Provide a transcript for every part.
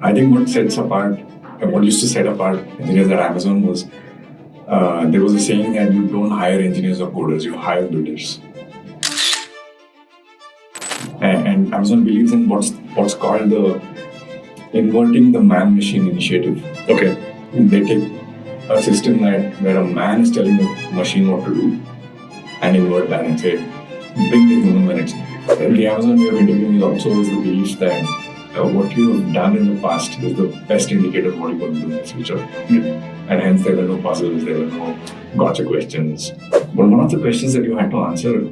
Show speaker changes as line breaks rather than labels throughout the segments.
I think what sets apart, what used to set apart engineers at Amazon was there was a saying that you don't hire engineers or coders, you hire builders. And Amazon believes in what's called the inverting the man-machine initiative.
Okay.
They take a system where a man is telling the machine what to do and invert that and say, bring the human minutes. The Amazon way of interviewing is also always the belief that what you have done in the past is the best indicator of what you're going to do in the future. And hence there were no puzzles, there were no gotcha questions. But one of the questions that you had to answer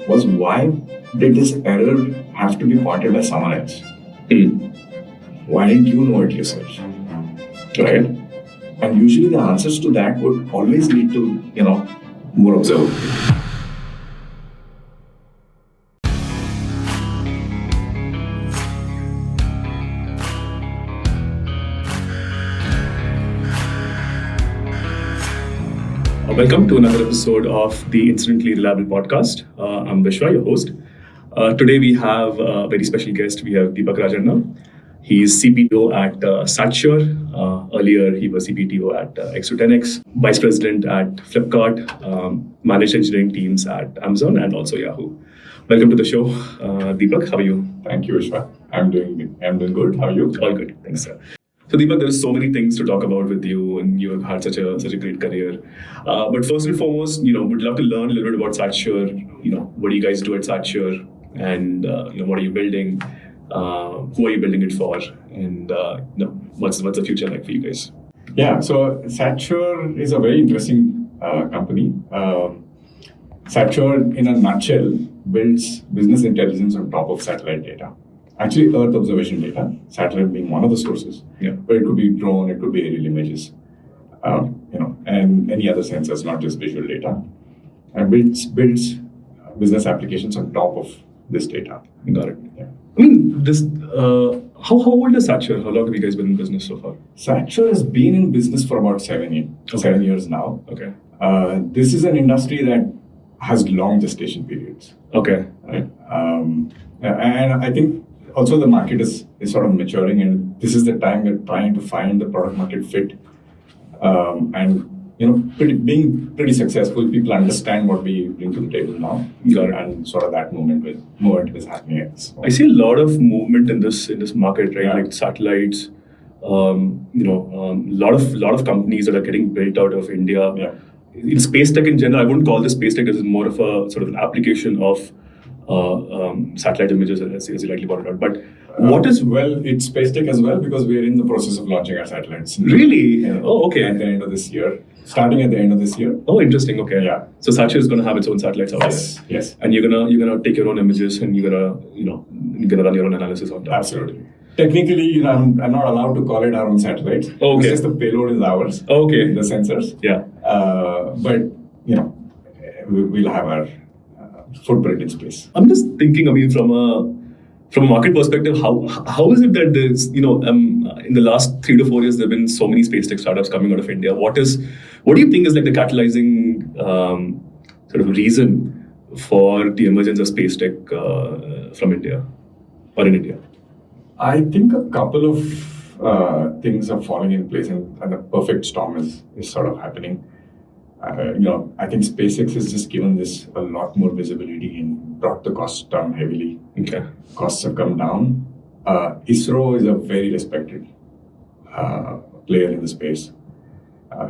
was, why did this error have to be pointed by someone else? Why didn't you know it yourself? Right? And usually the answers to that would always lead to, more observability.
Welcome to another episode of the Incidentally Reliable podcast. I'm Vishwa, your host. Today we have a very special guest. We have Deepak Rajanna. He's CPTO at SatSure. Earlier, he was CPTO at X10X, Vice President at Flipkart, managed engineering teams at Amazon and also Yahoo. Welcome to the show. Deepak, how are you?
Thank you, Vishwa. I'm doing good. How are you?
All good. Thanks, sir. So Deepak, there's so many things to talk about with you, and you have had such a great career. But first and foremost, would love to learn a little bit about SatSure. What do you guys do at SatSure, and what are you building? Who are you building it for? And what's the future like for you guys?
Yeah, so SatSure is a very interesting company. SatSure, in a nutshell, builds business intelligence on top of satellite data. Actually, Earth observation data, satellite being one of the sources.
Yeah.
But it could be drone, it could be aerial images, and any other sensors, not just visual data. And builds business applications on top of this data.
Got it. Yeah. I mean, this. How old is SatSure? How long have you guys been in business so far?
SatSure has been in business for about 7 years.
Okay.
7 years now.
Okay.
This is an industry that has long gestation periods.
Okay.
Right. And I think also the market is sort of maturing, and this is the time we're trying to find the product market fit. And being pretty successful, people understand what we bring to the table now.
Got it.
And sort of that moment is happening.
I see a lot of movement in this market, right?
Yeah.
Like satellites. Lot of companies that are getting built out of India.
Yeah.
In space tech in general, I wouldn't call this space tech as more of a sort of an application of satellite images, as you rightly pointed out. But what is...
Well, it's space tech as well, because we're in the process of launching our satellites.
Really? Oh, okay.
At the end of this year. Starting at the end of this year.
Oh, interesting. Okay.
Yeah.
So SatSure is going to have its own satellites out there.
Yes.
And you're gonna take your own images, and you're gonna run your own analysis on top.
Absolutely. Technically, I'm not allowed to call it our own satellites.
Okay.
It's just the payload is ours.
Okay.
The sensors.
Yeah.
But we'll have our footprint in space.
I'm just thinking. I mean, from a market perspective, how is it that there's in the last 3 to 4 years there have been so many space tech startups coming out of India? What do you think is like the catalyzing sort of reason for the emergence of space tech from India or in India?
I think a couple of things are falling in place, and the perfect storm is sort of happening. I think SpaceX has just given this a lot more visibility and brought the costs down heavily.
Okay.
Costs have come down. ISRO is a very respected player in the space.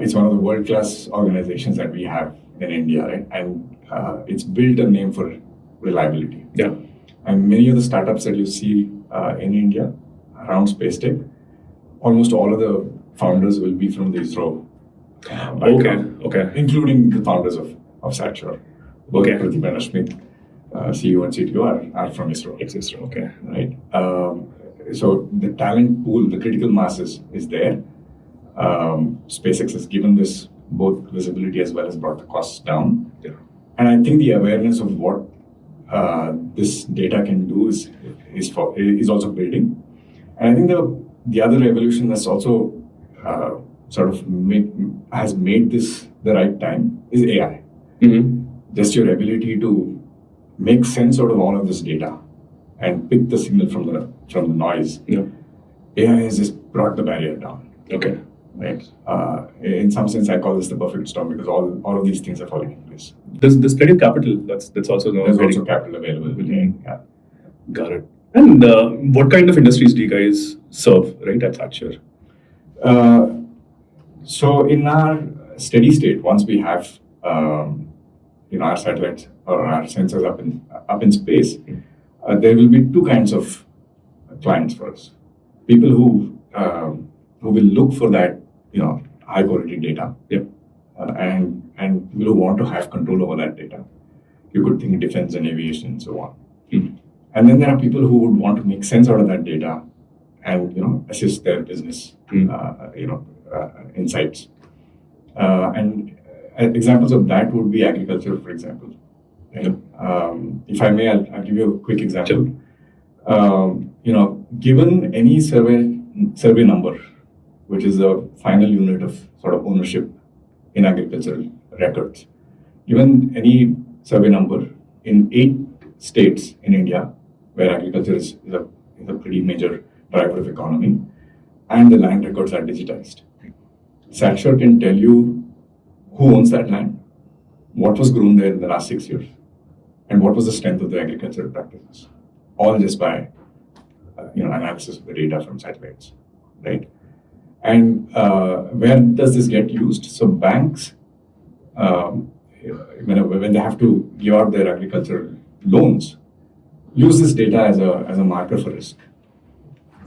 It's one of the world-class organizations that we have in India, right? And it's built a name for reliability.
Yeah.
And many of the startups that you see in India around space tech, almost all of the founders will be from the ISRO.
Okay.
Including the founders of SatSure. Both
Okay.
Pradeep and Ashmit, CEO and CTO, are from ISRO.
Ex-ISRO. Okay.
Right. So the talent pool, the critical mass is there. SpaceX has given this both visibility as well as brought the costs down.
Yeah.
And I think the awareness of what this data can do is also building. And I think the other revolution that's also has made this the right time is AI.
Mm-hmm.
Just your ability to make sense out of all of this data and pick the signal from the noise.
Yeah.
AI has just brought the barrier down.
Okay.
Right. In some sense, I call this the perfect storm because all of these things are falling in place.
There's plenty of capital. That's also now
There's
getting-
also capital available.
Mhm.
Yeah.
Got it. And what kind of industries do you guys serve, right, at SatSure?
So in our steady state, once we have our satellites or our sensors up in space, there will be two kinds of clients for us. People who will look for that high quality data, and people who want to have control over that data. You could think defense and aviation and so on.
Mm.
And then there are people who would want to make sense out of that data and assist their business insights. And examples of that would be agriculture, for example. Right? If I may, I'll give you a quick example. Given any survey number, which is the final unit of sort of ownership in agricultural records, given any survey number in 8 states in India, where agriculture is a pretty major driver of economy, and the land records are digitized, SatSure can tell you who owns that land, what was grown there in the last 6 years, and what was the strength of the agricultural practices, all just by analysis of the data from satellites, right? And where does this get used? So banks, when they have to give out their agricultural loans, use this data as a marker for risk.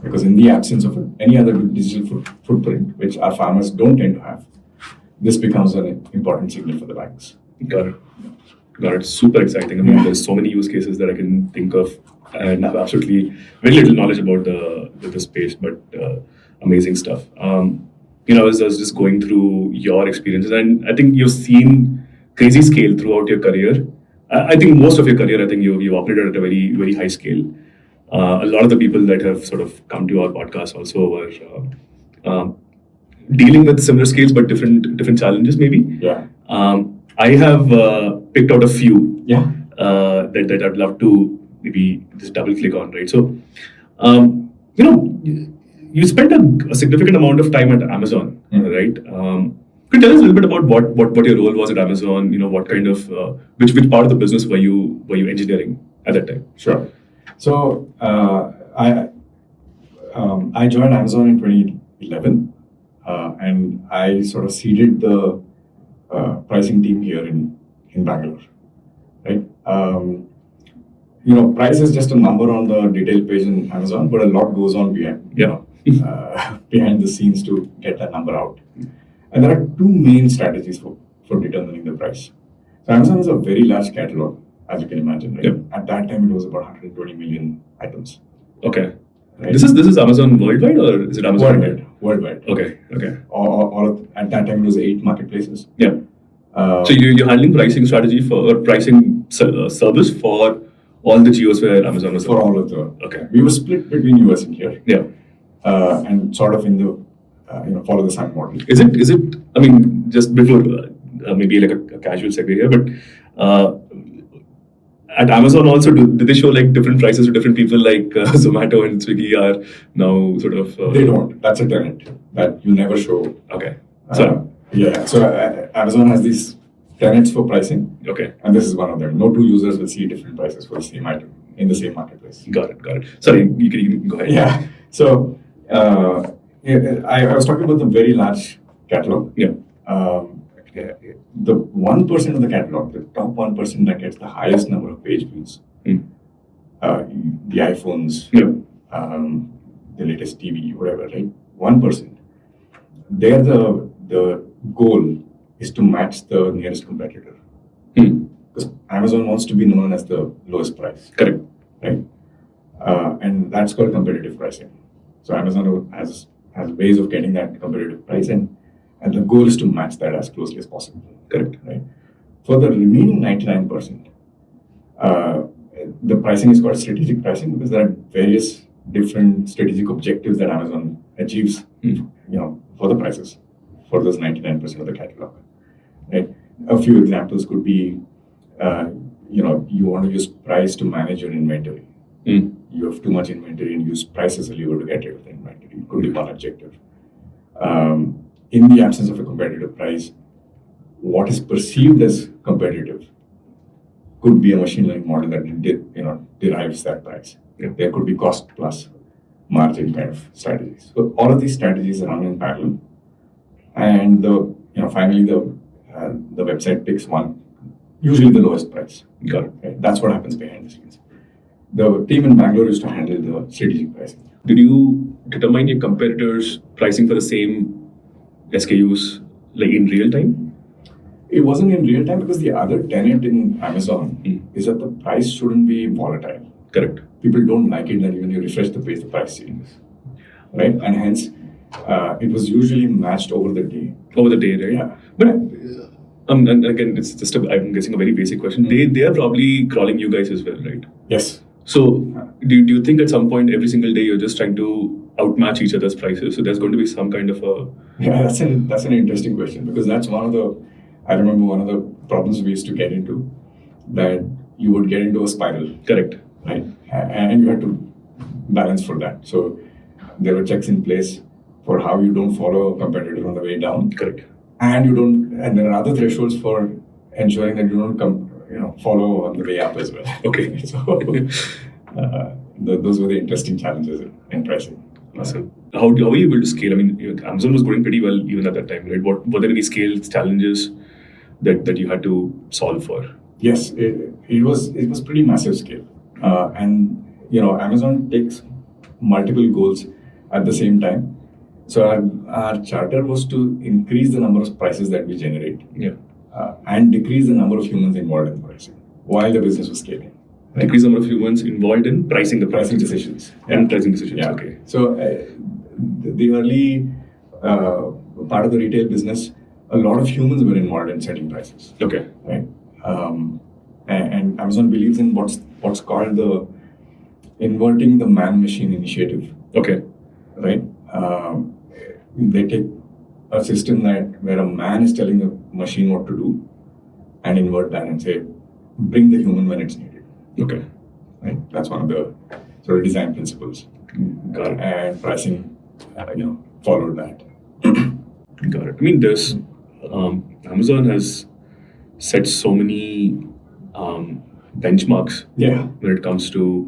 Because in the absence of any other digital footprint, which our farmers don't tend to have, this becomes an important signal for the banks.
Got it. Super exciting. I mean, there's so many use cases that I can think of, and I have absolutely very little knowledge about the space, but amazing stuff. I was just going through your experiences, and I think you've seen crazy scale throughout your career. I think most of your career, I think you operated at a very, very high scale. A lot of the people that have sort of come to our podcast also were dealing with similar scales, but different challenges maybe.
Yeah.
I have picked out a few
Yeah.
that I'd love to maybe just double click on, right? So, you spent a significant amount of time at Amazon, right? Could you tell us a little bit about what your role was at Amazon? What kind of which part of the business were you engineering at that time?
Sure. So I joined Amazon in 2011, and I sort of seeded the pricing team here in Bangalore, right? Price is just a number on the detail page in Amazon, but a lot goes on behind the scenes to get that number out. And there are two main strategies for determining the price. So Amazon has a very large catalog, as you can imagine, right?
Yep.
At that time, it was about 120 million items.
Okay.
Right?
This is Amazon worldwide, or is it Amazon
Worldwide.
Okay.
At that time, it was 8 marketplaces.
Yeah. So you're handling pricing strategy for pricing service for all the geos where Amazon was
for all of the.
Okay.
We were split between US and here.
Yeah.
And sort of in the follow the sun model.
Is it? I mean, just before maybe like a casual segue here, but at Amazon also, do they show like different prices to different people, like Zomato and Swiggy are now sort of?
They don't. That's a tenet that you never show.
Okay. Sorry.
Yeah. So Amazon has these tenets for pricing.
Okay.
And this is one of them. No two users will see different prices for the same item in the same marketplace.
Got it. Sorry, you can go ahead.
Yeah. So I was talking about the very large catalog.
Yeah.
The 1% of the catalog, the top 1% that gets the highest number of page views, the iPhones, the latest TV, whatever, right? 1%. There, the goal is to match the nearest competitor. Because Amazon wants to be known as the lowest price.
Correct.
Right? And that's called competitive pricing. So Amazon has ways of getting that competitive pricing, and the goal is to match that as closely as possible.
Correct.
Right? For the remaining 99%, the pricing is called strategic pricing because there are various different strategic objectives that Amazon achieves, for the prices for those 99% of the catalog. Right? A few examples could be, you want to use price to manage your inventory. You have too much inventory and use price as a lever to get rid of the inventory. It could be one objective. In the absence of a competitive price, what is perceived as competitive could be a machine learning model that derives that price.
Yeah.
There could be cost plus margin kind of strategies. So all of these strategies run in parallel, and finally the website picks one, usually the lowest price.
Got it.
Right? That's what happens behind the scenes. The team in Bangalore used to handle the strategic pricing.
Did you determine your competitors' pricing for the same SKUs like in real time?
It wasn't in real time because the other tenet in Amazon is that the price shouldn't be volatile.
Correct.
People don't like it that when you refresh the page, the price changes, right? And hence, it was usually matched over the day.
Over the day, right?
Yeah.
But and again, it's just I'm guessing a very basic question. They are probably crawling you guys as well, right?
Yes.
So do you think at some point every single day you're just trying to outmatch each other's prices? So there's going to be some kind of a...
Yeah, that's an interesting question, because that's I remember one of the problems we used to get into, that you would get into a spiral.
Correct.
Right? And you had to balance for that. So there were checks in place for how you don't follow a competitor on the way down.
Correct.
And there are other thresholds for ensuring that you don't follow on the way up as well.
Okay.
So those were the interesting challenges in pricing.
Awesome. How were you able to scale? I mean, Amazon was growing pretty well even at that time, right? Were there any scale challenges that you had to solve for?
Yes, it was pretty massive scale, and Amazon takes multiple goals at the same time. So our charter was to increase the number of prices that we generate, and decrease the number of humans involved in pricing while the business was scaling.
Right? Decrease the number of humans involved in pricing the
pricing decisions.
And pricing decisions.
Yeah.
Okay.
So the early part of the retail business, a lot of humans were involved in setting prices.
Okay.
Right. And Amazon believes in what's called the inverting the man-machine initiative.
Okay.
Right. They take a system where a man is telling a machine what to do, and invert that and say, bring the human when it's needed.
Okay.
Right. That's one of the sort of design principles.
Got it.
And pricing, followed that.
Got it. I mean, there's Amazon has set so many benchmarks when it comes to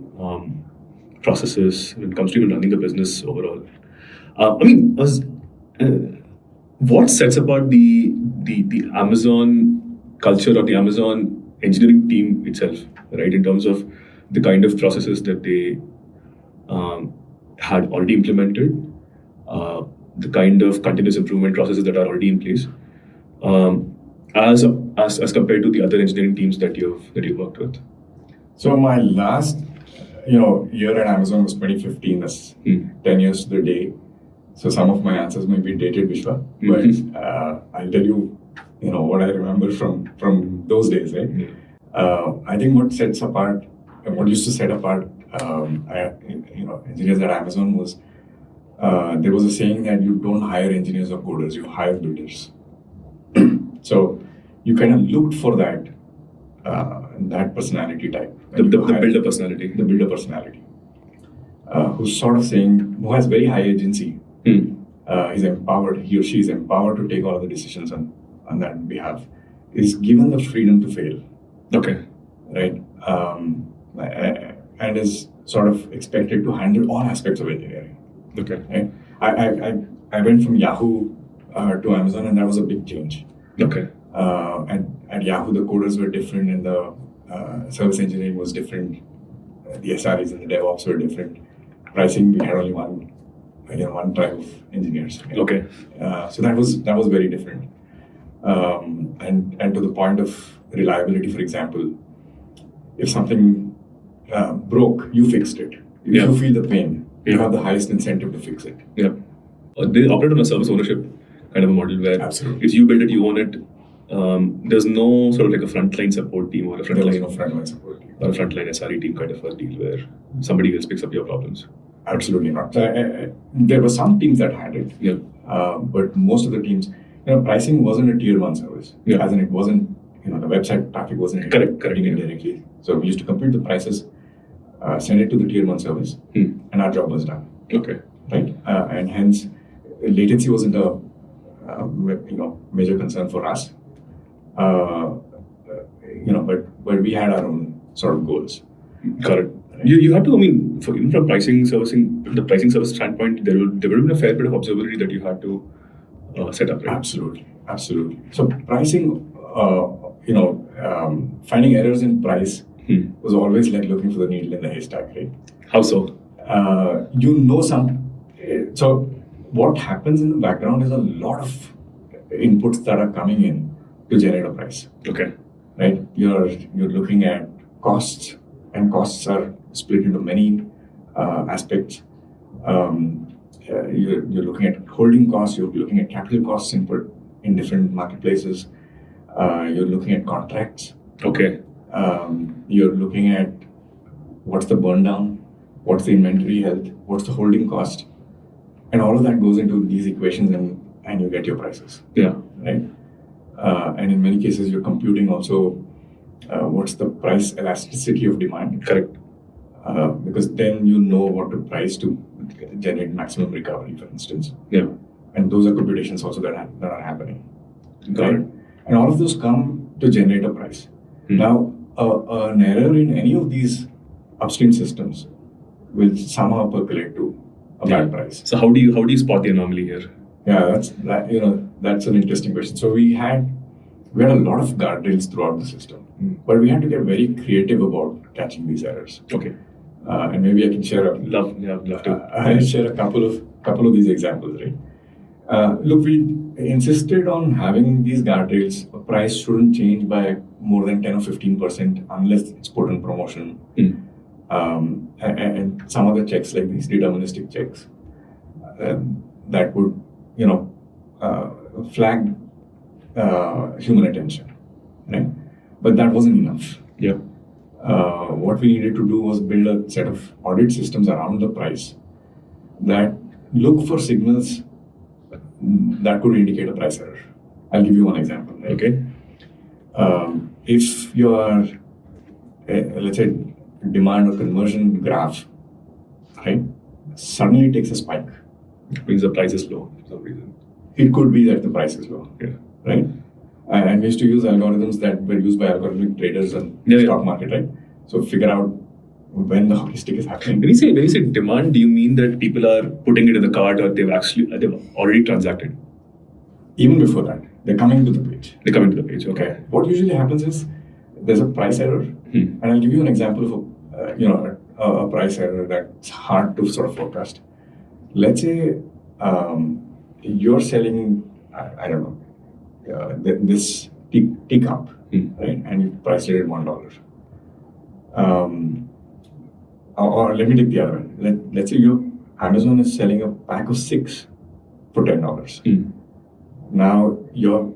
processes, when it comes to even running the business overall. What sets apart the Amazon culture or the Amazon engineering team itself, right? In terms of the kind of processes that they had already implemented, the kind of continuous improvement processes that are already in place, as compared to the other engineering teams that you've worked with.
So my last year at Amazon was 2015. That's 10 years to the day. So some of my answers may be dated, Vishwa, but I'll tell you, what I remember from those days, right? I think what sets apart, and what used to set apart, engineers at Amazon was, there was a saying that you don't hire engineers or coders, you hire builders. So you kind of looked for that personality type.
The builder personality. The
builder personality. Who's sort of saying, who has very high agency. He's empowered, he or she is empowered to take all of the decisions on that behalf, is given the freedom to fail.
Okay.
Right? And is sort of expected to handle all aspects of engineering.
Okay.
Right? I went from Yahoo to Amazon, and that was a big change.
Okay.
At Yahoo, the coders were different, and the service engineering was different. The SREs and the DevOps were different. Pricing, we had only one tribe of engineers.
Okay.
So that was very different. And to the point of reliability, for example, if something broke, you fixed it. If you feel the pain, you have the highest incentive to fix it.
Yeah. They operate on a service ownership kind of a model where
Absolutely.
If you build it, you own it. There's no sort of like a frontline support team or a
frontline support team.
Or a frontline SRE team kind of a deal where somebody else picks up your problems.
Absolutely not. There were some teams that had it, but most of the teams, pricing wasn't a tier 1 service. As in, it wasn't, the website traffic wasn't
correct
directly. So we used to compute the prices, send it to the tier 1 service, and our job was done.
Okay.
right? And hence, latency wasn't a major concern for us. But we had our own sort of goals.
Got it. You had to, even from the pricing service standpoint, there would have been a fair bit of observability that you had to set up, right?
Absolutely. So pricing, finding errors in price was always like looking for the needle in the haystack, right?
How so?
So what happens in the background is a lot of inputs that are coming in to generate a price.
Okay.
Right? You're looking at costs, and costs are split into many aspects. You're looking at holding costs, you're looking at capital costs input in different marketplaces. You're looking at contracts.
Okay.
You're looking at what's the burn down, what's the inventory health, what's the holding cost. And all of that goes into these equations and you get your prices.
Yeah.
Right? And in many cases, you're computing also what's the price elasticity of demand.
Correct.
Because then you know what to price to generate maximum recovery, for instance.
Yeah.
And those are computations also that are happening.
Got it.
And all of those come to generate a price. Now, an error in any of these upstream systems will somehow percolate to a bad price.
So how do you spot the anomaly here?
Yeah, that's an interesting question. So we had a lot of guardrails throughout the system, but we had to get very creative about catching these errors.
Okay.
And maybe I can share
love to.
I'll share a couple of these examples, right? Look, we insisted on having these guardrails. A price shouldn't change by more than 10 or 15% unless it's put on promotion. And some other checks like these deterministic checks that would, flag human attention, right? But that wasn't enough.
Yeah.
What we needed to do was build a set of audit systems around the price that look for signals that could indicate a price error. I'll give you one example. Right?
Okay.
If your, let's say, demand or conversion graph, right, suddenly takes a spike.
It means the price is low for some reason.
It could be that the price is low.
Yeah.
Right? And we used to use algorithms that were used by algorithmic traders and stock market, right? So figure out when the hockey stick is happening.
When you say demand, do you mean that people are putting it in the cart or they've already transacted?
Even before that, they're coming to the page.
They come into the page, okay.
What usually happens is there's a price error, and I'll give you an example of a price error that's hard to sort of forecast. Let's say you're selling, I don't know, this teacup, right? And you priced it at $1. Or let me take the other one. Let's say Amazon is selling a pack of 6 for $10. Now your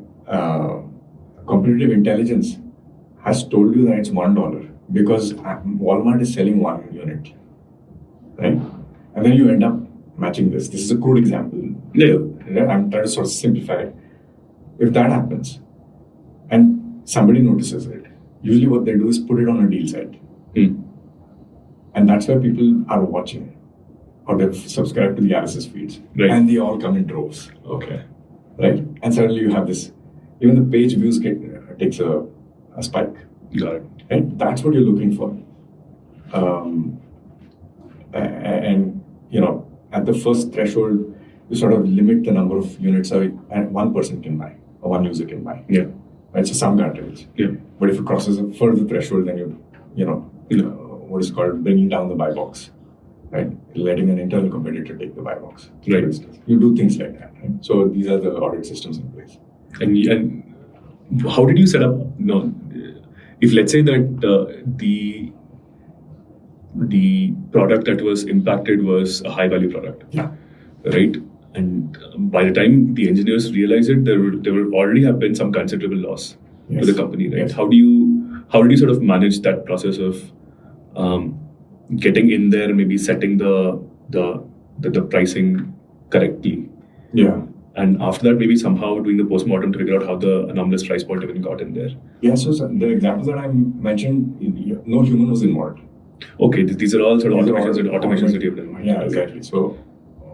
competitive intelligence has told you that it's $1 because Walmart is selling 1 unit, right? And then you end up matching this. This is a crude example.
Yeah.
I'm trying to sort of simplify it. If that happens and somebody notices it, usually what they do is put it on a deal site. And that's where people are watching, or they've subscribed to the RSS feeds.
Right.
And they all come in droves.
Okay.
Right? And suddenly you have this, even the page views takes a spike.
Got it.
Right? That's what you're looking for. And at the first threshold, you sort of limit the number of units one person can buy, or one user can buy.
Yeah.
Right? So some guardrails. Yeah. But if it crosses a further threshold, then what is called bringing down the buy box, right? Letting an internal competitor take the buy box.
Right.
You do things like that, right? So these are the audit systems in place.
And how did you set up? If let's say that the product that was impacted was a high value product,
yeah,
right? And by the time the engineers realized it, there would already have been some considerable loss to the company, right?
Yes.
How did you sort of manage that process of getting in there and maybe setting the pricing correctly?
Yeah.
And after that, maybe somehow doing the postmortem to figure out how the anomalous price point even got in there.
Yeah, so the examples that I mentioned, no human was involved.
Okay, these are all sort of automations that you've done.
Yeah, exactly. So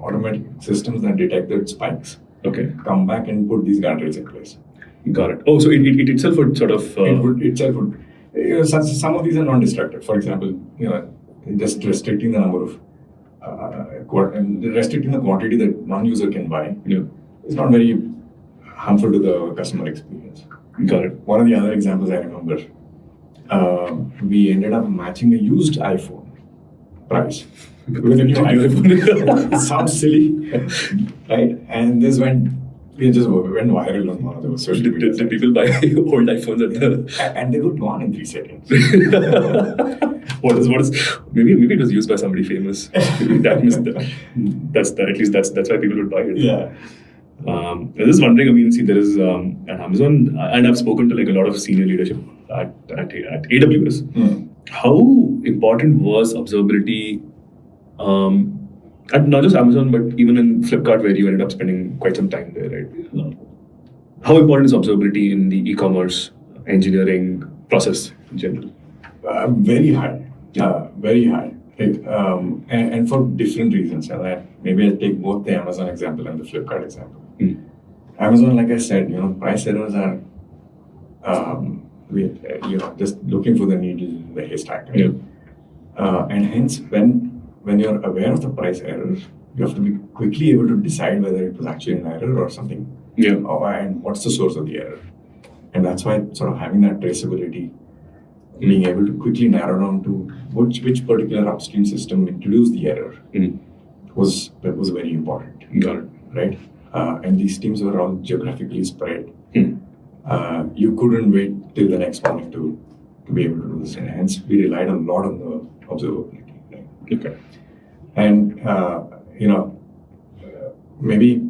automatic systems that detect the spikes.
Okay.
Come back and put these guardrails in place.
Got it. Oh, so it itself would sort of...
Some of these are non-destructive. For example, just restricting the number of restricting the quantity that one user can buy is not very harmful to the customer experience.
Got it.
One of the other examples I remember, we ended up matching a used iPhone price with a new iPhone. Sounds silly, right? And this went viral on one of those social media.
Did people buy old iPhones at the...
And they were gone in 3 seconds.
What is maybe it was used by somebody famous. That's at least that's why people would buy it.
Yeah.
I was just wondering, see, there is at Amazon, and I've spoken to like a lot of senior leadership at AWS. How important was observability, at not just Amazon, but even in Flipkart, where you ended up spending quite some time there, right? How important is observability in the e-commerce engineering process in general?
Very high. Very high. Right? And for different reasons. Maybe I'll take both the Amazon example and the Flipkart example. Amazon, like I said, price errors are, just looking for the needle in the haystack. Right? And hence, when you're aware of the price error, you have to be quickly able to decide whether it was actually an error or something. And what's the source of the error. And that's why sort of having that traceability, being able to quickly narrow down to which particular upstream system introduced the error was very important.
Got it.
Right? And these teams were all geographically spread. You couldn't wait till the next morning to be able to do this. And hence, we relied a lot on the observability. Right?
Okay.
And, maybe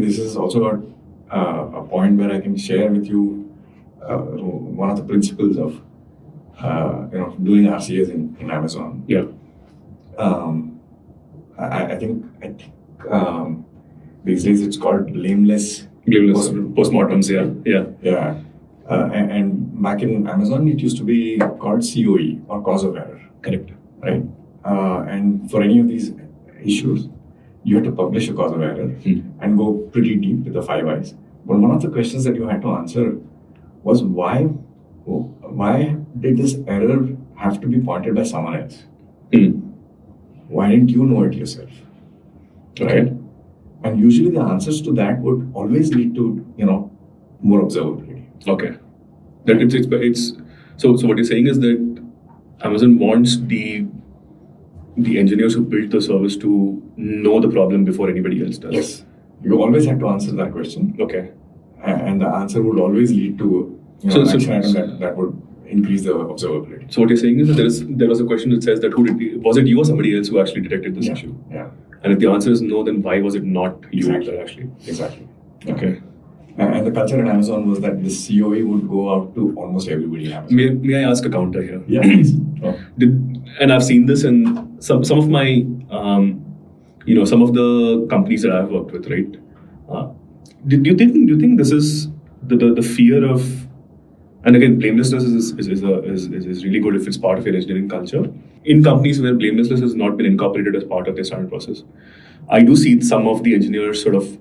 this is also a point where I can share with you one of the principles of doing RCAs in Amazon.
Yeah.
I think these days it's called Blameless.
Postmortems, yeah.
Yeah. And back in Amazon, it used to be called COE, or cause of error.
Correct.
Right? And for any of these issues, you had to publish a cause of error and go pretty deep with the 5 I's. But one of the questions that you had to answer was why did this error have to be pointed by someone else? Why didn't you know it yourself?
Okay.
Right? And usually the answers to that would always lead to, more observability.
Okay. It's so what you're saying is that Amazon wants the engineers who built the service to know the problem before anybody else does.
Yes. You always have to answer that question.
Okay.
And the answer would always lead to an action item that would increase the observability.
So what you're saying is that there was a question that says that was it you or somebody else who actually detected this issue?
Yeah.
And if the answer is no, then why was it not you that actually?
Exactly.
Okay.
And the culture at Amazon was that the COE would go out to almost everybody in Amazon.
May I ask a counter here?
Yeah, please.
And I've seen this in some of my, some of the companies that I've worked with, right? Do you think this is the fear of, and again, blamelessness is really good if it's part of your engineering culture. In companies where blamelessness has not been incorporated as part of their standard process, I do see some of the engineers sort of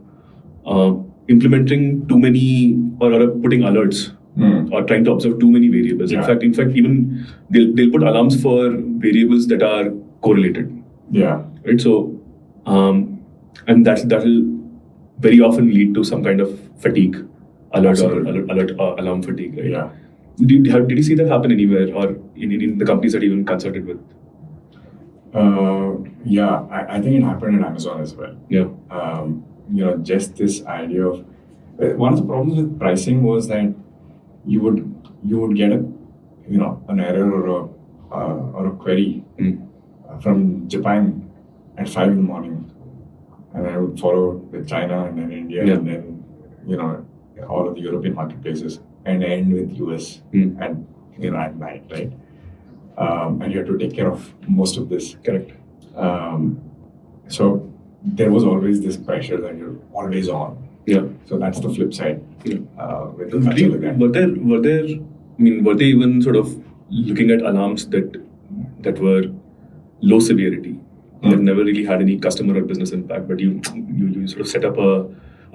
implementing too many or putting alerts or trying to observe too many variables.
Yeah.
In fact, even they'll put alarms for variables that are correlated.
Yeah.
Right. So, and that'll very often lead to some kind of fatigue alert or alarm fatigue. Right.
Yeah.
Did you see that happen anywhere or in the companies that you even consulted with?
Yeah, I think it happened in Amazon as well.
Yeah.
Just this idea of one of the problems with pricing was that you would get an error or a query from Japan at 5 in the morning, and I would follow with China and then India and then all of the European marketplaces and end with US at night, right? And you have to take care of most of this.
Correct.
So there was always this pressure that you're always on.
Yeah.
So that's the flip side.
Yeah.
With the culture like that.
Were they even sort of looking at alarms that were low severity? They've never really had any customer or business impact, but you sort of set up a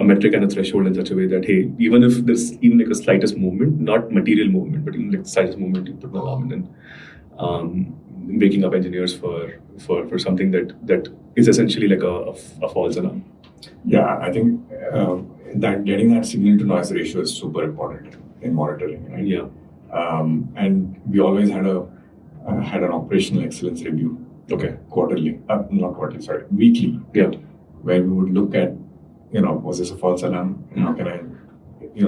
metric and a threshold in such a way that, hey, even if there's even like a slightest movement, not material movement, but even like the slightest movement, you put an alarm in, and waking up engineers for something that is essentially like a false alarm.
Yeah, I think that getting that signal to noise ratio is super important in monitoring, right?
Yeah.
And we always had an operational excellence review.
Okay.
Quarterly, not quarterly, sorry, weekly.
Yeah.
Where we would look at, was this a false alarm? And how can I,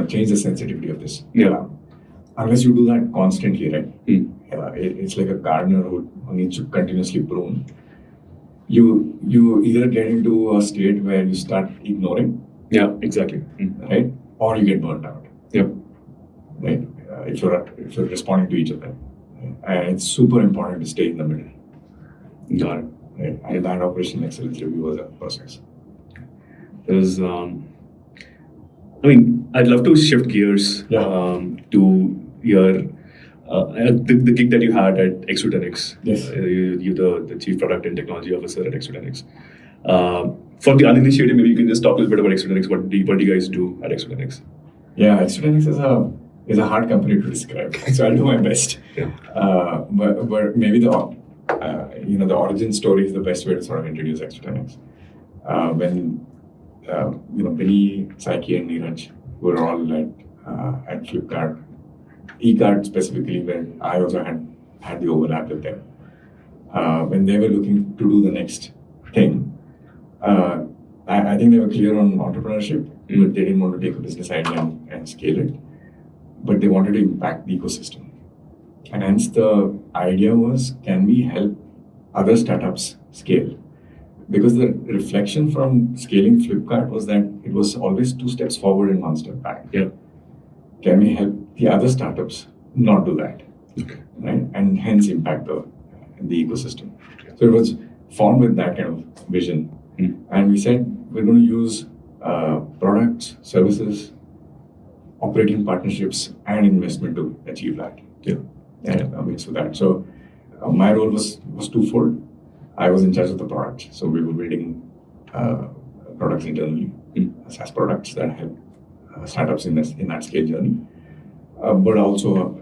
change the sensitivity of this alarm? Unless you do that constantly, right? It's like a gardener who needs to continuously prune. You either get into a state where you start ignoring.
Yeah, exactly.
Right? Or you get burnt out.
Yep.
Right? If you're responding to each other. And it's super important to stay in the middle.
Got it.
Right? And that operational excellence review was a process.
There's, I'd love to shift gears to your the gig that you had at X210X.
Yes.
You're the Chief Product and Technology Officer at X210X. For the uninitiated, maybe you can just talk a little bit about X210X. What do you guys do at X210X?
Yeah, X210X is a hard company to describe, so I'll do my best.
Yeah.
But maybe the origin story is the best way to sort of introduce X210X. When Billy, Saiki, and Neeraj were all at Flipkart, eCart specifically, where I also had the overlap with them. When they were looking to do the next thing, I think they were clear on entrepreneurship, but they didn't want to take a business idea and scale it. But they wanted to impact the ecosystem. And hence the idea was, can we help other startups scale? Because the reflection from scaling Flipkart was that it was always 2 steps forward and 1 step back.
Yeah.
Can we help the other startups not do that?
Okay.
Right? And hence impact the ecosystem. So it was formed with that kind of vision. And we said, we're going to use products, services, operating partnerships, and investment to achieve that.
Yeah.
And a mix of that. So my role was twofold. I was in charge of the product. So we were building products internally, SaaS products that help startups in that scale journey. But also,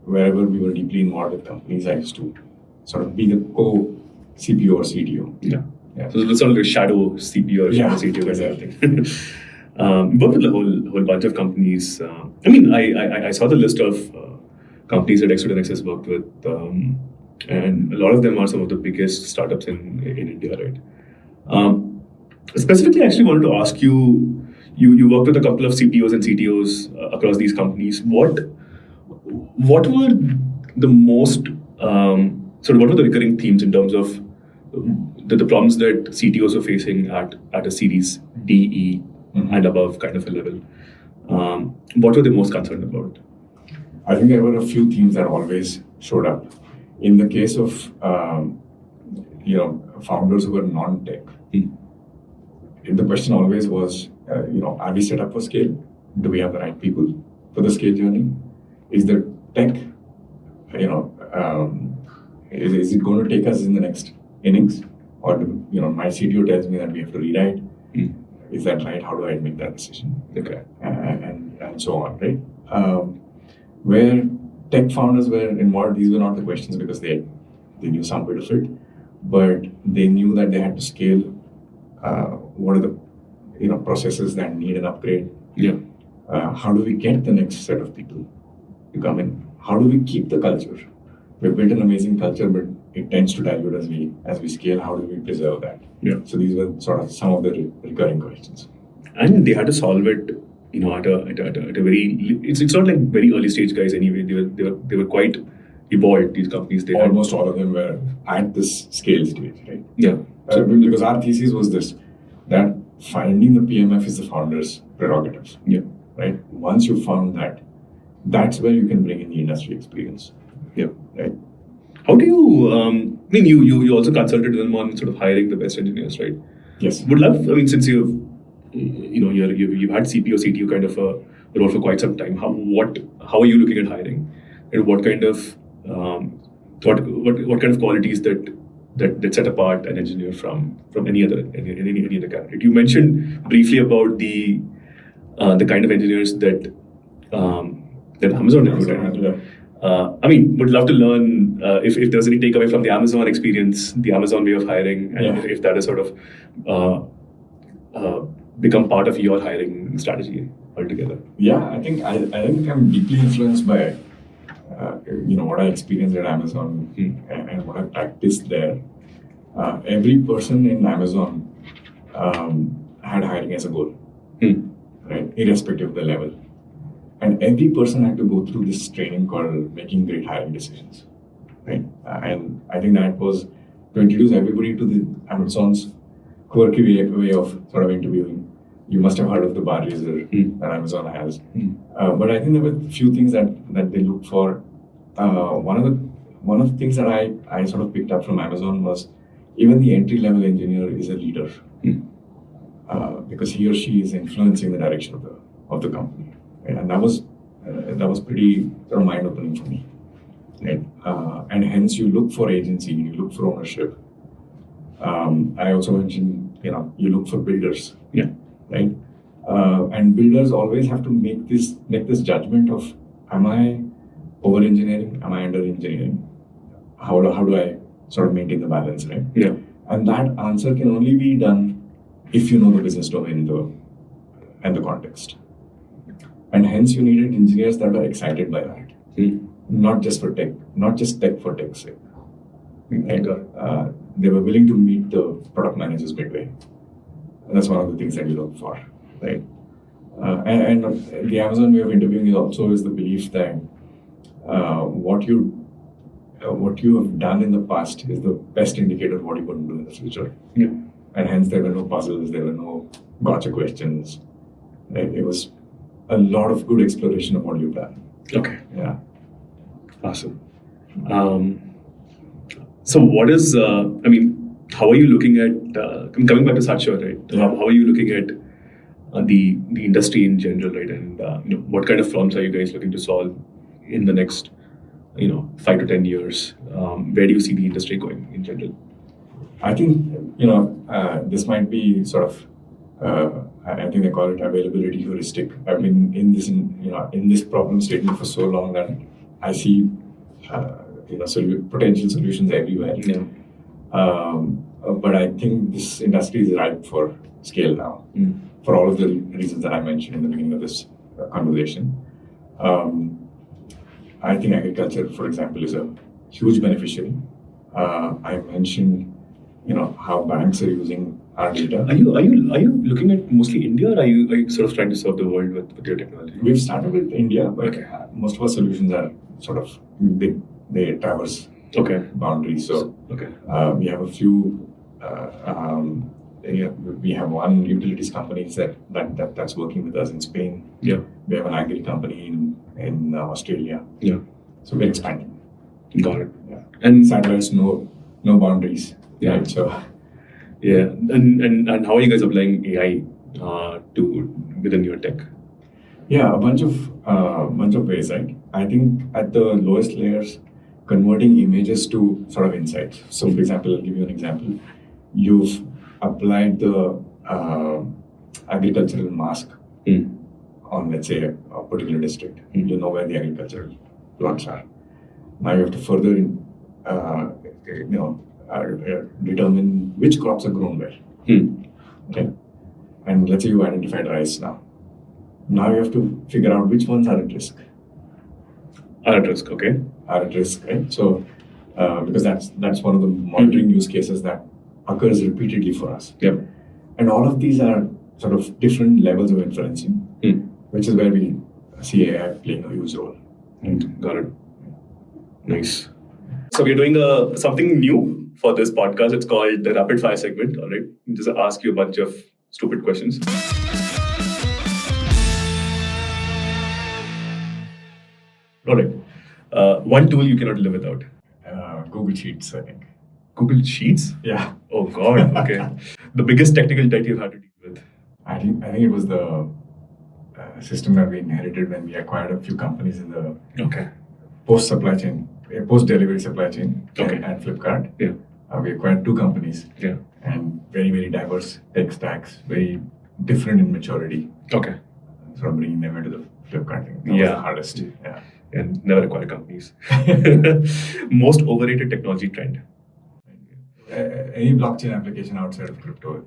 wherever we were deeply involved with companies, I used to sort of be the co-CPO or CTO.
Yeah. So it's sort of like a shadow CPO or shadow CTO kind of thing. Worked with a whole bunch of companies. I saw the list of companies that X210X has worked with, and a lot of them are some of the biggest startups in India, right? Specifically, I actually wanted to ask you, you worked with a couple of CPOs and CTOs across these companies. What were the most, what were the recurring themes in terms of the problems that CTOs were facing at a series DE and above kind of a level? What were they most concerned about?
I think there were a few themes that always showed up. In the case of founders who were non-tech, the question always was, are we set up for scale? Do we have the right people for the scale journey? Is the tech, is it going to take us in the next innings? Or my CTO tells me that we have to rewrite. Is that right? How do I make that decision?
Okay.
And so on, right? Where tech founders were involved, these were not the questions because they knew some bit of it, but they knew that they had to scale. What are the processes that need an upgrade?
Yeah.
How do we get the next set of people to come in? How do we keep the culture? We've built an amazing culture, but it tends to dilute as we scale. How do we preserve that?
Yeah.
So these were sort of some of the recurring questions.
And they had to solve it, at a very. It's not like very early stage guys anyway. They were quite evolved. These companies.
Almost all of them were at this scale stage, right?
Yeah.
Because our thesis was this, that finding the PMF is the founder's prerogative.
Yeah.
Right. Once you found that, that's where you can bring in the industry experience.
Yeah.
Right.
How do you? You also consulted them on sort of hiring the best engineers, right?
Yes.
Would love. Since you've had CPO, CTO kind of a role for quite some time. How are you looking at hiring, and what kind of what kind of qualities that that set apart an engineer from any other candidate? You mentioned briefly about the kind of engineers that Amazon recruited. Would love to learn if there's any takeaway from the Amazon experience, the Amazon way of hiring, and if that has sort of become part of your hiring strategy altogether.
Yeah, I think I'm deeply influenced by what I experienced at Amazon and what I practiced there. Every person in Amazon had hiring as a goal, right? Irrespective of the level. And every person had to go through this training called making great hiring decisions, right? And I think that was to introduce everybody to the Amazon's quirky way of sort of interviewing. You must have heard of the bar raiser that Amazon has. But I think there were a few things that they look for. One of the things that I sort of picked up from Amazon was even the entry-level engineer is a leader because he or she is influencing the direction of the company. Right? And that was pretty sort of mind-opening for me. Right? And hence you look for agency, you look for ownership. I also mentioned, you look for builders.
Yeah.
Right? And builders always have to make this judgment of, am I over-engineering? Am I under-engineering? How do I sort of maintain the balance, right?
Yeah.
And that answer can only be done if you know the business domain and the context. And hence you needed engineers that are excited by that. Not just tech for tech's sake. Right? They were willing to meet the product managers midway. And that's one of the things that you look for, right? And the Amazon way of interviewing is the belief that what you have done in the past is the best indicator of what you're going to do in the future.
Yeah.
And hence there were no puzzles, there were no gotcha questions. Right? It was a lot of good exploration of what you've done.
Okay.
Yeah.
Awesome. So what is, how are you looking at, coming back to SatSure, right?
Yeah.
How are you looking at the industry in general, right? And what kind of problems are you guys looking to solve in the next 5 to 10 years? Where do you see the industry going in general?
I think this might be sort of I think they call it availability heuristic. I've been in this problem statement for so long that I see potential solutions everywhere.
Yeah.
But I think this industry is ripe for scale now, for all of the reasons that I mentioned in the beginning of this conversation. I think agriculture, for example, is a huge beneficiary. I mentioned, how banks are using our data.
Are you looking at mostly India, or are you sort of trying to serve the world with your technology?
We've started with India, but most of our solutions are sort of they traverse boundaries. So we have a few. We have one utilities company that's working with us in Spain.
Yeah.
We have an agri company in Australia.
Yeah.
So we're expanding.
Got it.
Yeah.
And
satellites, no boundaries.
Yeah.
Right? So.
Yeah. And how are you guys applying AI within your tech?
Yeah, a bunch of ways, right? I think at the lowest layers, converting images to sort of insights. So, for example, I'll give you an example. You've applied the agricultural mask on, let's say, a particular district. You know where the agricultural plots are. Now you have to further, determine which crops are grown where. Okay, and let's say you identified rice now. Now you have to figure out which ones are at risk.
Are at risk, okay.
Are at risk, right? So, because that's one of the monitoring use cases that occurs repeatedly for us.
Yep.
And all of these are sort of different levels of inferencing, which is where we see AI playing a huge role.
Got it. Nice. So we're doing something new for this podcast. It's called the rapid fire segment. All right, I'll just ask you a bunch of stupid questions. All right. One tool you cannot live without.
Google Sheets, I think.
Google Sheets?
Yeah.
Oh God. Okay. The biggest technical debt you've had to deal with.
I think it was the system that we inherited when we acquired a few companies in the post-delivery supply chain.
Okay.
And Flipkart.
Yeah.
We acquired 2 companies.
Yeah.
And very, very diverse tech stacks, very different in maturity.
Okay.
Sort of bringing them into the Flipkart thing. That was the hardest. Yeah.
And never acquire companies. Most overrated technology trend.
Any blockchain application outside of crypto.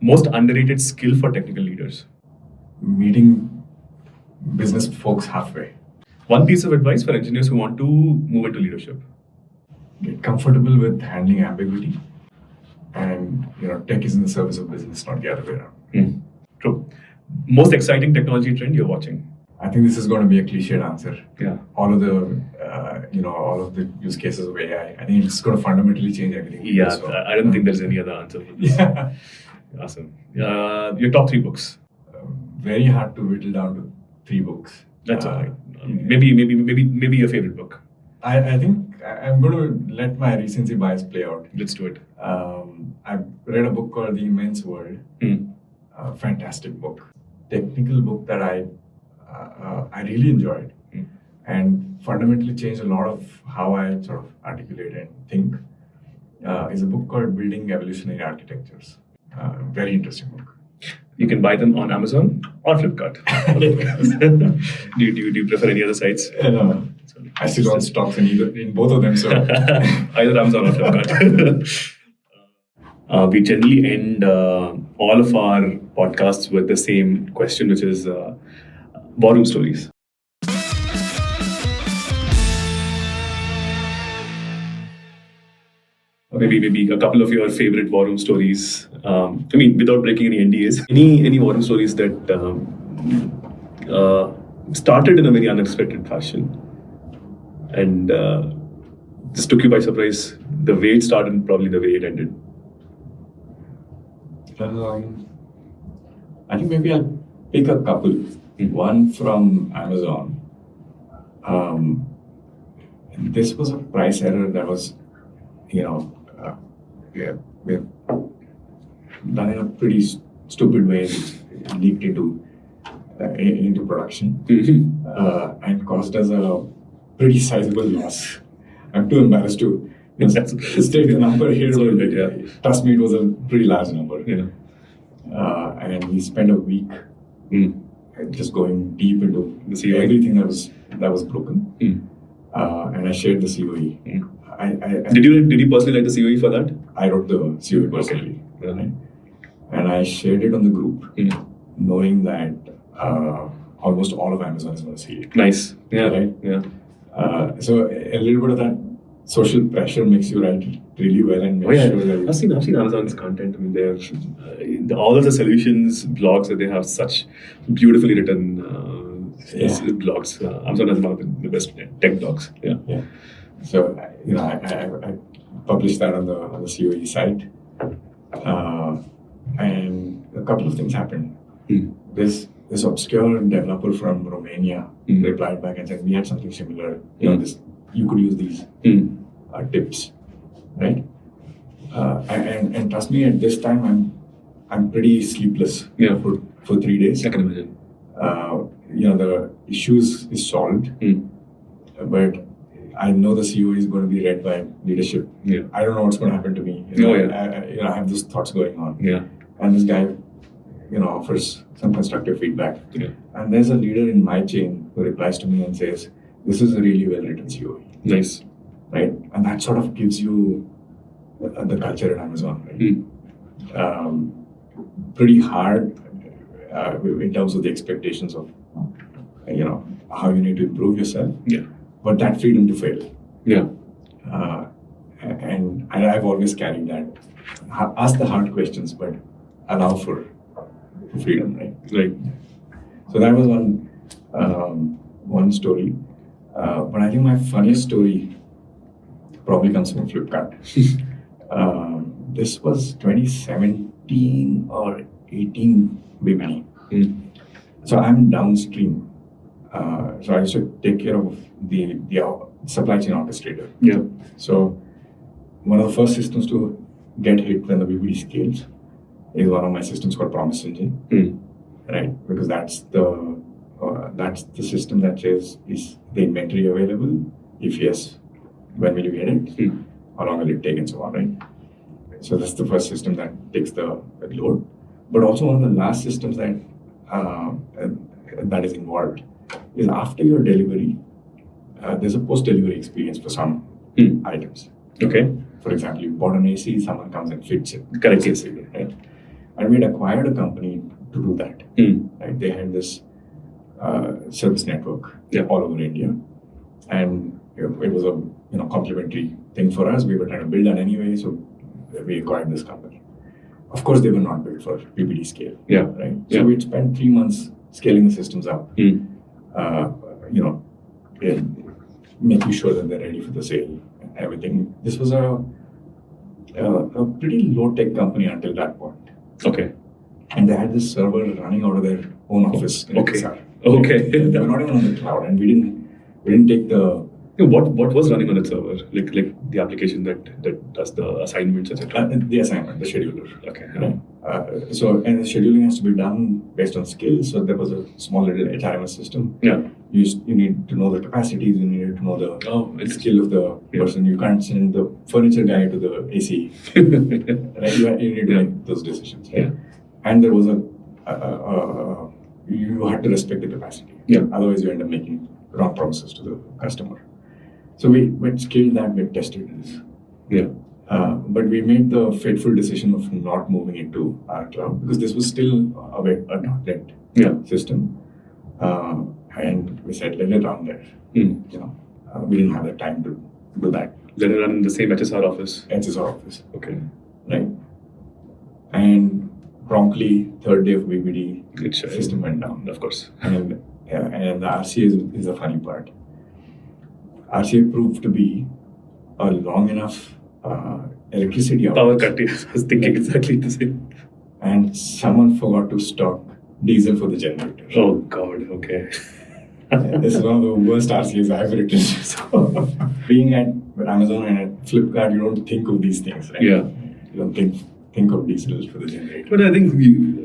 Most underrated skill for technical leaders.
Meeting business folks halfway.
One piece of advice for engineers who want to move into leadership.
Get comfortable with handling ambiguity. And tech is in the service of business, not the other way around.
True. Most exciting technology trend you're watching.
I think this is going to be a cliched answer.
Yeah.
All of the use cases of AI. I think it's going to fundamentally change everything.
Yeah. So, I don't think there's any other answer for this.
Yeah.
Awesome. Your top 3 books.
Very hard to whittle down to 3 books.
That's all right. Maybe your favorite book.
I think I'm going to let my recency bias play out.
Let's do it.
I've read a book called The Immense World. A fantastic book. Technical book that I really enjoyed and fundamentally changed a lot of how I sort of articulate and think. Is a book called Building Evolutionary Architectures. Very interesting book.
You can buy them on Amazon or Flipkart. do you prefer any other sites?
I still own stocks in both of them. So
either Amazon or Flipkart. We generally end all of our podcasts with the same question, which is war room stories. Maybe a couple of your favorite war room stories. Without breaking any NDAs, any war room stories that started in a very unexpected fashion and just took you by surprise. The way it started, and probably the way it ended.
I think maybe I'll pick a couple. One from Amazon. This was a price error that was, we've done in a pretty stupid way. It leaked into production and caused us a pretty sizable loss. I'm too embarrassed to state the number here. Trust me, it was a pretty large number.
Yeah.
And we spent a week just going deep into
the COE.
Everything that was broken. And I shared the COE.
Did you personally write the COE for that?
I wrote the COE personally.
Okay.
Right? And I shared it on the group, knowing that almost all of Amazon is going to see it.
Nice. Yeah.
Right?
Yeah.
So a little bit of that social pressure makes you write really well and make sure that
I've seen Amazon's content. They're all of the solutions blogs that they have, such beautifully written blogs. Amazon has one of the best tech blogs. Yeah.
So I published that on the COE site, and a couple of things happened. This obscure developer from Romania replied back and said, "We had something similar. You could use these tips, right?" And trust me, at this time, I'm pretty sleepless for 3 days.
I can imagine.
The issues is solved, but I know the COE is going to be read by leadership.
Yeah.
I don't know what's going to happen to me. I have those thoughts going on.
Yeah.
And this guy, offers some constructive feedback.
Yeah.
And there's a leader in my chain who replies to me and says, "This is a really well-written COE."
Nice.
Right? And that sort of gives you the culture at Amazon, right? Pretty hard in terms of the expectations of, how you need to improve yourself.
Yeah.
But that freedom to fail.
Yeah.
And I've always carried that. Ask the hard questions, but allow for freedom, right?
Right.
So that was one story. But I think my funniest story probably comes from Flipkart. This was 2017 or 18, maybe. So I'm downstream. So I used to take care of the supply chain orchestrator.
Yeah.
So one of the first systems to get hit when the BBD scales is one of my systems called Promise Engine, right? Because that's the system that says, is the inventory available? If yes, when will you get it? how long will it take, and so on, right? So that's the first system that takes the load. But also one of the last systems that is involved is after your delivery, there's a post-delivery experience for some items.
Okay.
For example, you bought an AC, someone comes and fits it.
Correct.
Yes. Right? And we had acquired a company to do that. Right? They had this service network all over India, and it was a complementary thing for us. We were trying to build that anyway, so we acquired this company. Of course, they were not built for PPD scale.
Yeah.
Right. So we'd spent 3 months scaling the systems up. Making sure that they're ready for the sale and everything. This was a pretty low-tech company until that point.
Okay.
And they had this server running out of their own office.
Okay. Okay.
They were not even on the cloud, and we didn't take the.
What was running on that server? Like the application that does the assignments, etc.
The assignment, the scheduler.
Okay.
And the scheduling has to be done based on skills. So there was a small little HRMS system.
Yeah.
You need to know the capacities. You need to know the skill of the person. You can't send the furniture guy to the AC. Right? You need to make those decisions. Right?
Yeah.
And there was you had to respect the capacity.
Yeah.
Otherwise, you end up making wrong promises to the customer. So we scaled that, we tested this.
Yeah.
But we made the fateful decision of not moving into our cloud because this was still a .NET system. And we said, let it run there. We didn't have the time to do that.
Let it run in the same HSR office.
HSR office.
Okay.
Right. And promptly, third day of BBD, system went down.
Of course.
And the RCA is the funny part. RCA proved to be a long enough electricity outage.
Power cut. I was thinking exactly the same.
And someone forgot to stock diesel for the generator.
Oh God. Okay.
This is one of the worst RCAs I've written. So, being at Amazon and at Flipkart, you don't think of these things, right?
Yeah.
You don't think of diesel for the generator.
But I think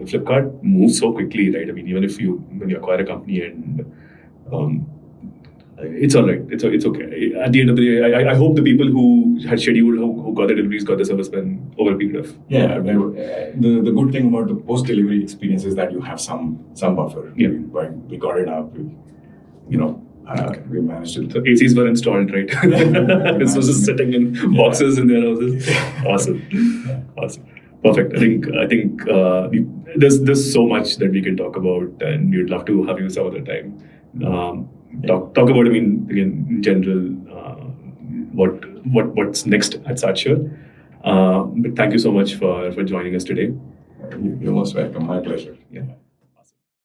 Flipkart moves so quickly, right? I mean, even when you acquire a company and it's all right. It's okay. At the end of the day, I hope the people who had scheduled, who got the deliveries, got the service plan over a period of.
Yeah, the good thing about the post-delivery experience is that you have some buffer.
Yeah.
We got it up. We managed it.
So ACs were installed, right? This was just sitting in boxes in their houses. Awesome. Perfect. I think there's so much that we can talk about, and we'd love to have you some other time. Talk about, again, in general, what's next at SatSure. But thank you so much for joining us today.
You're most welcome. My pleasure.
Yeah.